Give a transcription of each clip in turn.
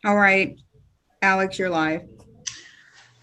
All right, Alex, you're live.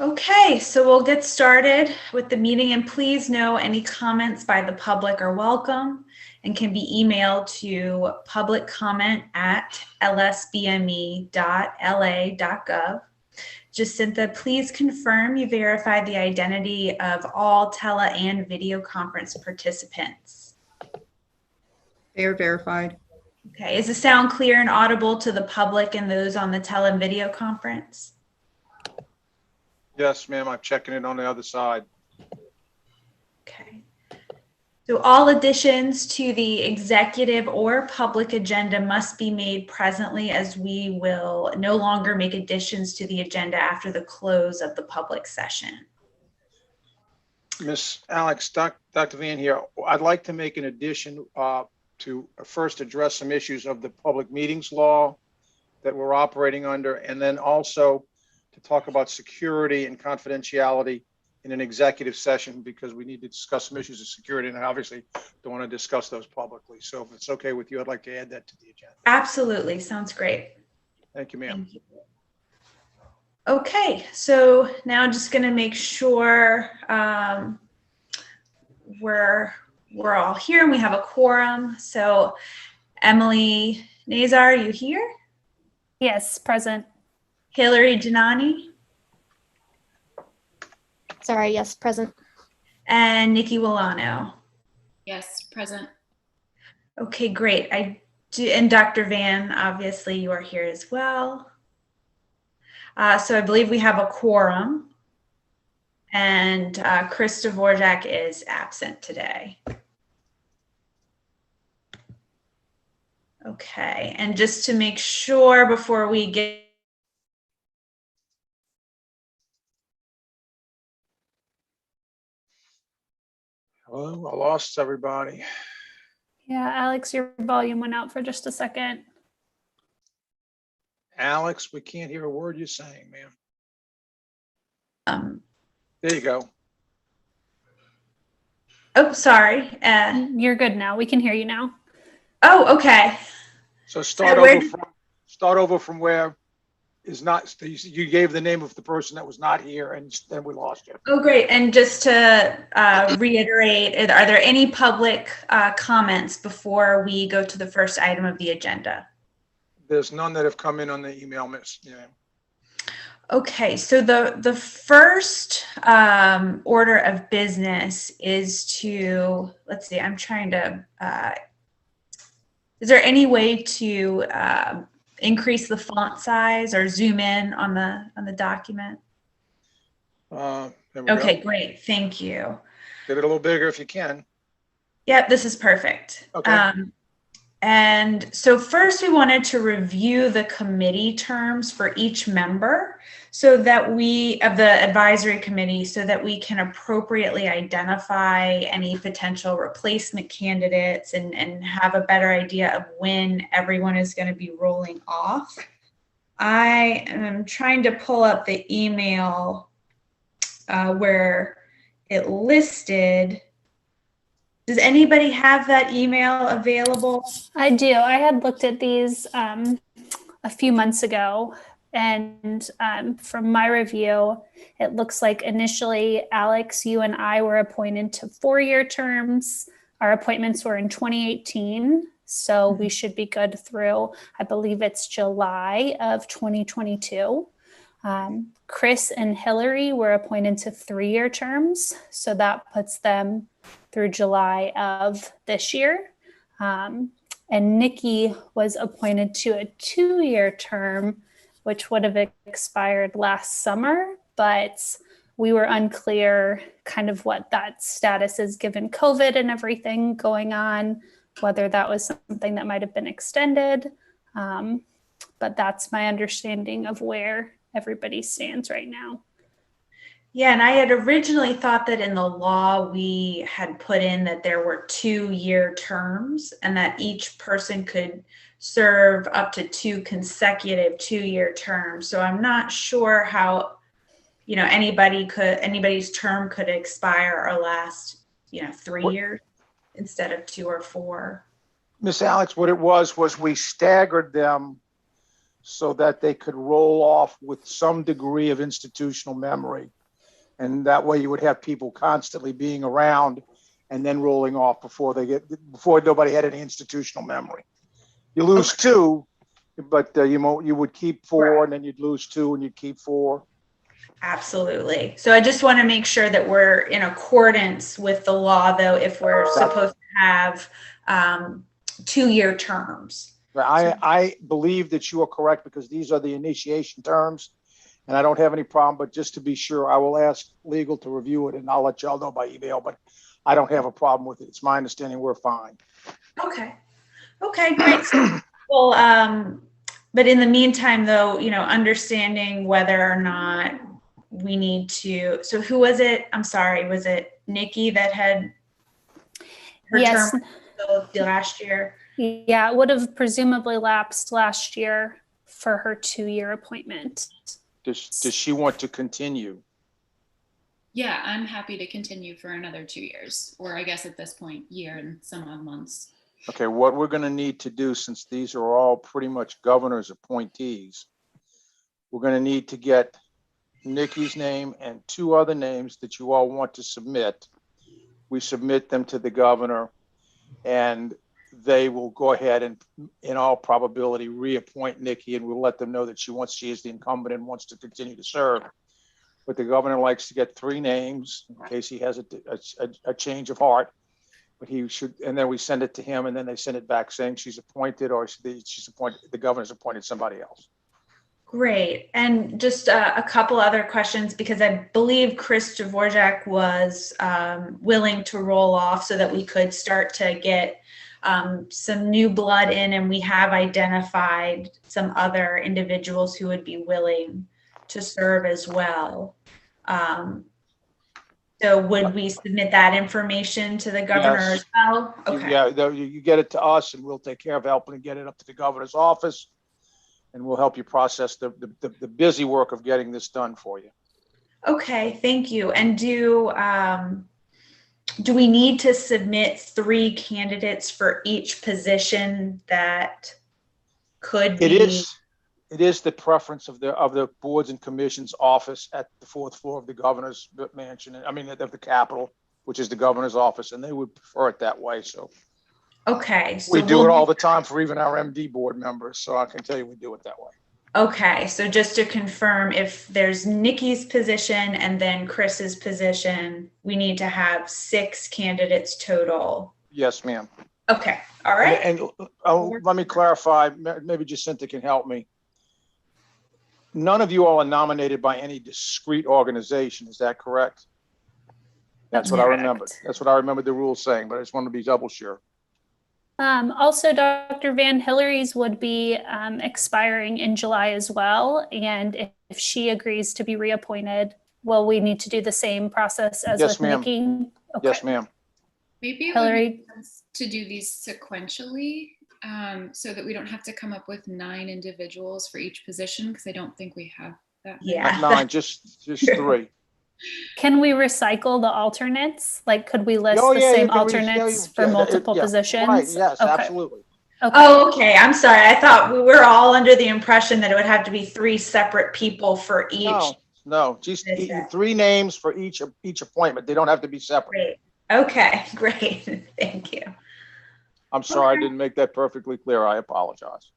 Okay, so we'll get started with the meeting, and please know any comments by the public are welcome and can be emailed to publiccomment@lsbme.la.gov. Jacinta, please confirm you verified the identity of all tele and video conference participants. They are verified. Okay, is the sound clear and audible to the public and those on the tele and video conference? Yes, ma'am, I'm checking it on the other side. Okay. So all additions to the executive or public agenda must be made presently, as we will no longer make additions to the agenda after the close of the public session. Miss Alex, Dr. Van here. I'd like to make an addition to first address some issues of the public meetings law that we're operating under, and then also to talk about security and confidentiality in an executive session, because we need to discuss some issues of security, and I obviously don't want to discuss those publicly. So if it's okay with you, I'd like to add that to the agenda. Absolutely. Sounds great. Thank you, ma'am. Thank you. Okay, so now just going to make sure we're all here and we have a quorum. So Emily Nazar, are you here? Yes, present. Hillary Janani? Sorry, yes, present. And Nikki Wilano? Yes, present. Okay, great. And Dr. Van, obviously you are here as well. So I believe we have a quorum, and Chris Dvorak is absent today. Okay, and just to make sure before we get Hello, I lost everybody. Yeah, Alex, your volume went out for just a second. Alex, we can't hear a word you're saying, ma'am. There you go. oh, sorry. You're good now. We can hear you now. Oh, okay. So start over from where is not, you gave the name of the person that was not here, and then we lost you. Oh, great. And just to reiterate, are there any public comments before we go to the first item of the agenda? There's none that have come in on the email, miss. Yeah. Okay, so the first order of business is to, let's see, I'm trying to, is there any way to increase the font size or zoom in on the document? There we Okay, go. great, thank you. Get it a little bigger if you can. Yep, this is perfect. Okay. And so first we wanted to review the committee terms for each member so that of the advisory committee, so that we can appropriately identify any potential replacement candidates and have a better idea of when everyone is going to be rolling off. I am trying to pull up the email where it listed. Does anybody have that email available? I do. I had looked at these a few months ago, and from my review, it looks like initially, Alex, you and I were appointed to 4-year terms. Our appointments were in 2018, so we should be good through, I believe it's July of 2022. Chris and Hillary were appointed to 3-year terms, so that puts them through July of this year. And Nikki was appointed to a 2-year term, which would have expired last summer, but we were unclear kind of what that status is given COVID and everything going on, whether that was something that might have been extended. But that's my understanding of where everybody stands right now. Yeah, and I had originally thought that in the law we had put in that there were 2-year terms and that each person could serve up to 2 consecutive 2-year terms. So I'm not sure how, anybody's term could expire or last, 3 years instead of 2 or 4. Miss Alex, what it was we staggered them so that they could roll off with some degree of institutional memory. And that way you would have people constantly being around and then rolling off before nobody had any institutional memory. You lose two, but you would keep four, and then you'd lose two and you'd keep four. Absolutely. So I just want to make sure that we're in accordance with the law, though, if we're supposed to have 2-year terms. I believe that you are correct because these are the initiation terms, and I don't have any problem, but just to be sure, I will ask legal to review it and I'll let y'all know by email, but I don't have a problem with it. It's my understanding we're fine. Okay. Okay, great. Well, but in the meantime, though, understanding whether or not we need to, so who was it? I'm sorry, was it Nikki that had her Yes. term until last year? Yeah, it would have presumably lapsed last year for her 2-year appointment. Does she want to continue? Yeah, I'm happy to continue for another 2 years, or I guess at this point, year and some odd months. Okay, what we're going to need to do, since these are all pretty much governor's appointees, we're going to need to get Nikki's name and 2 other names that you all want to submit. We submit them to the governor, and they will go ahead and, in all probability, reappoint Nikki, and we'll let them know that she is the incumbent and wants to continue to serve. But the governor likes to get 3 names in case he has a change of heart. But he should, and then we send it to him, and then they send it back saying she's appointed, or she's appointed. The governor's appointed somebody else. Great. And just a couple other questions, because I believe Chris Dvorak was willing to roll off so that we could start to get some new blood in, and we have identified some other individuals who would be willing to serve as well. So would we submit that information to the governor as well? Okay. Yeah, you get it to us, and we'll take care of helping to get it up to the governor's office, and we'll help you process the busy work of getting this done for you. Okay, thank you. And do we need to submit 3 candidates for each position that could be? It is the preference of the boards and commissions office at the 4th floor of the governor's mansion. I mean, of the Capitol, which is the governor's office, and they would prefer it that way. So, okay, so we do it all the time for even our MD board members. So I can tell you we do it that way. Okay, so just to confirm, if there's Nikki's position and then Chris's position, we need to have 6 candidates total. Yes, ma'am. Okay, all right. And let me clarify. Maybe Jacinta can help me. None of you all are nominated by any discrete organization. Is that correct? That's what I remembered. That's what I remember the rules saying, but I just wanted to be double sure. Also, Dr. Van Hillary's would be expiring in July as well. And if she agrees to be reappointed, will we need to do the same process as Yes, with ma'am. Nikki? Okay. Yes, ma'am. Maybe it would Hillary? make sense to do these sequentially, so that we don't have to come up with 9 individuals for each position, because I don't think we have that many. Yeah. Not 9, just 3. Can we recycle the alternates? Like, could we list Oh, the yeah, you same can alternates for yeah, multiple yeah, positions? Right, yes, Okay. absolutely. Okay. Oh, okay. I'm sorry. I thought we were all under the impression that it would have to be 3 separate people for each. No, just Is that- 3 names for each appointment. They don't have to be separate. Great. Okay, great. Thank you. I'm sorry, I Okay. didn't make that perfectly clear. I apologize.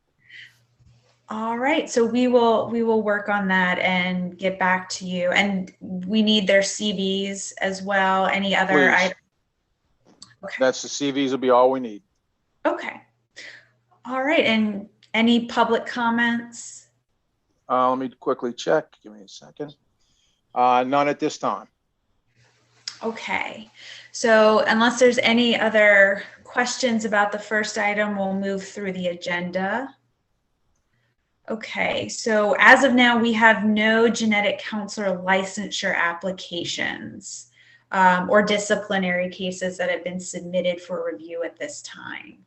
All right, so we will work on that and get back to you. And we need their CVs as well. Any other Please. items? That's the CVs will be all we need. Okay. All right, and any public comments? Let me quickly check. Give me a second. None at this time. Okay, so unless there's any other questions about the first item, we'll move through the agenda. Okay, so as of now, we have no genetic counselor licensure applications or disciplinary cases that have been submitted for review at this time.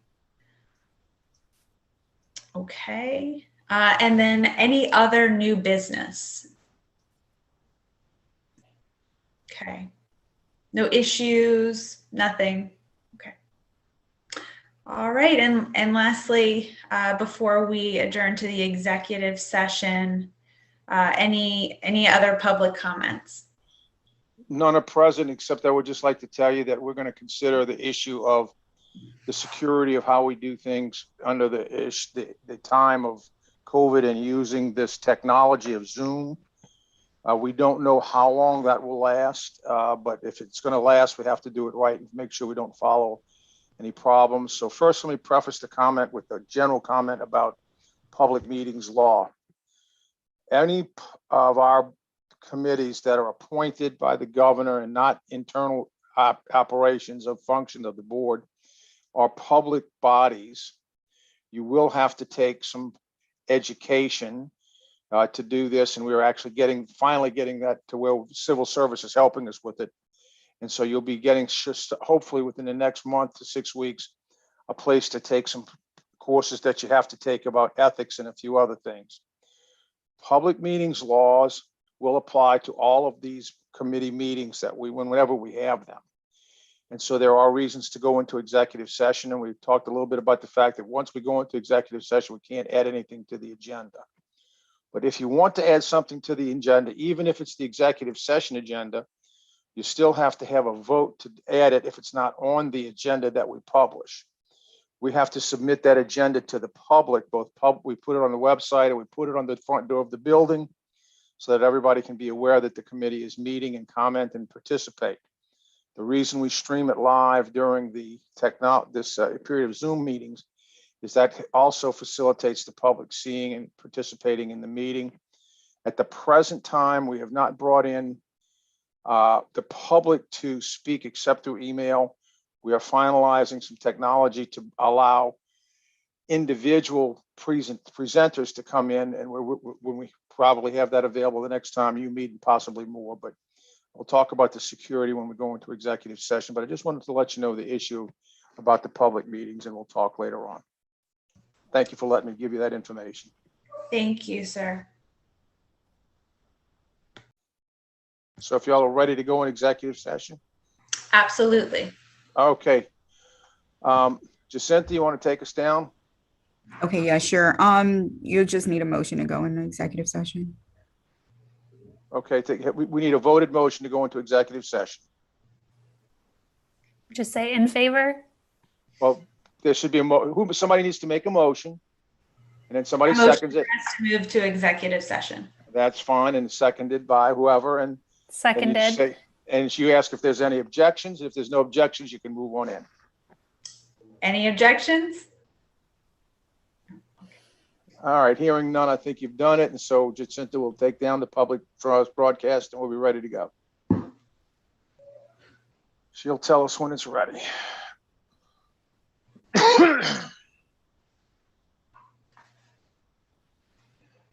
Okay, and then any other new business? Okay. No issues, nothing. Okay. All right, and lastly, before we adjourn to the executive session, any other public comments? None are present, except I would just like to tell you that we're going to consider the issue of the security of how we do things under the time of COVID and using this technology of Zoom. We don't know how long that will last, but if it's going to last, we have to do it right and make sure we don't follow any problems. So first, let me preface the comment with a general comment about public meetings law. Any of our committees that are appointed by the governor and not internal operations of function of the board are public bodies. You will have to take some education to do this, and we're actually finally getting that to where civil service is helping us with it. And so you'll be getting, just hopefully within the next month to 6 weeks, a place to take some courses that you have to take about ethics and a few other things. Public meetings laws will apply to all of these committee meetings that whenever we have them. And so there are reasons to go into executive session. And we've talked a little bit about the fact that once we go into executive session, we can't add anything to the agenda. But if you want to add something to the agenda, even if it's the executive session agenda, you still have to have a vote to add it if it's not on the agenda that we publish. We have to submit that agenda to the public, we put it on the website and we put it on the front door of the building so that everybody can be aware that the committee is meeting and comment and participate. The reason we stream it live during this period of Zoom meetings is that also facilitates the public seeing and participating in the meeting. At the present time, we have not brought in the public to speak except through email. We are finalizing some technology to allow individual presenters to come in, and when we probably have that available the next time you meet, and possibly more. But we'll talk about the security when we go into executive session. But I just wanted to let you know the issue about the public meetings, and we'll talk later on. Thank you for letting me give you that information. Thank you, sir. So if y'all are ready to go in executive session. Absolutely. Okay. Jacinta, you want to take us down? Okay, yeah, sure. You just need a motion to go into executive session. Okay, we need a voted motion to go into executive session. Just say in favor. Well, there should be somebody needs to make a motion, and then somebody Motion seconds it. to move to executive session. That's fine, and seconded by whoever. And Seconded. And you ask if there's any objections. If there's no objections, you can move on in. Any objections? All right, hearing none, I think you've done it. And so Jacinta will take down the public broadcast and we'll be ready to go. She'll tell us when it's ready.